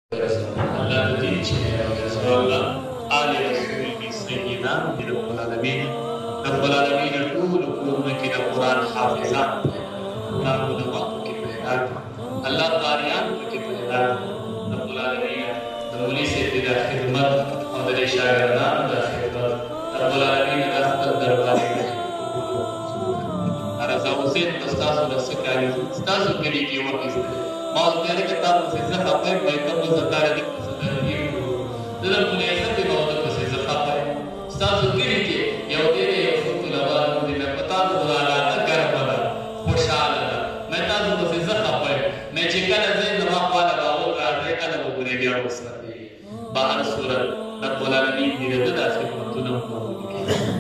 Allah dicine Allah ali rasul bi sayyidina rabbul alamin kullu ke Quran hafizan Quran ulama ke pehlan Allah qariyan ke pehlan rabbul alamin दूरी से तेरा खिदमत और तेरे शागिर्दान का खिदमत रब्बुल आलमीन का दरबार में रज़ा हुसैन उस्ताद रसकाई उस्ताद के लिए की वक्त है मौत तेरे किताब से ज़खा पे बैकअप ज़कार दी सदरी दरम ने सब मौत से ज़खा पे उस्ताद के लिए यहूदी ने फुत लबान दिन पता बुला ला तकर बला खुशाल मैं ताज़ से ज़खा पे मैं चिकन से नमा पाला बाबू राते अलग बुरे गया उसका बाहर सूरत रब्बुल आलमीन की रज़ा से मतुना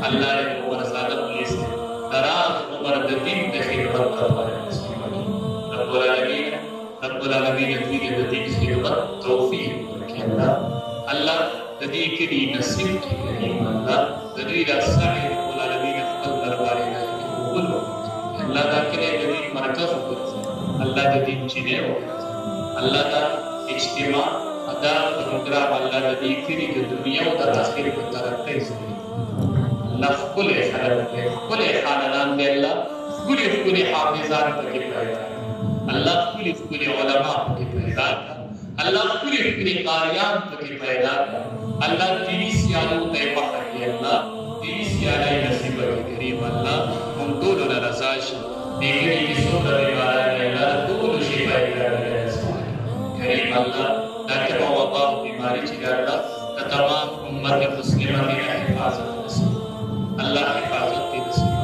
अल्लाह ने ऊपर सादा पुलिस दराज उमर दिन के खिदमत करता है रब्बुल आलमीन की दिन की खिदमत तौफीक के अल्लाह ददी की नसीब की करीम अल्लाह ददी रास्ता है रब्बुल आलमीन फल दरबार है कबूल अल्लाह दा के ददी मरकज अल्लाह ददी चिने अल्लाह दा इज्तिमा अदा प्रोग्राम अल्लाह नबी की दुनिया और आखिर को तरक्की से अल्लाह कुल खानदान दे अल्लाह कुल हाफिजान के पैदा अल्लाह कुल उलमा के पैदा अल्लाह कुल कारियान के पैदा अल्लाह दीनी सियालो तैबा के अल्लाह दीनी सियाला नसीब के करीम अल्लाह हम दोनों रज़ाश दीनी की सोदर रिवाया अल्लाह दोनों शिफा करीम अल्लाह ताकि वबा बीमारी चिल्ला तमाम उम्मत मुस्लिमा की हिफाजत नसीब अल्लाह हिफाजत की नसीब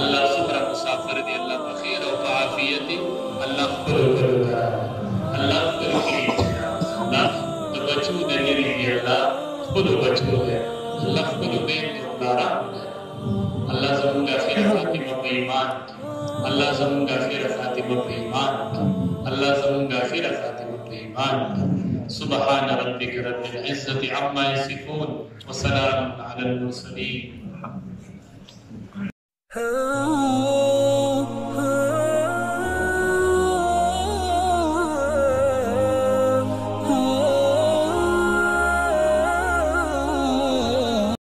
अल्लाह सुबरा मुसाफिर दे अल्लाह बखैर और आफियत अल्लाह खुल अल्लाह अल्लाह तो बच्चू दे दी अल्लाह खुद बच्चू है अल्लाह खुद बे दारा अल्लाह ज़रूर आखिर फातिमा पे ईमान अल्लाह ज़रूर आखिर फातिमा पे ईमान अल्लाह ज़रूर आखिर फातिमा पे ईमान सुबहान रब्बिक रब्बिल इज्जति अम्मा यसिफून व सलामुन अलल मुरसलीन।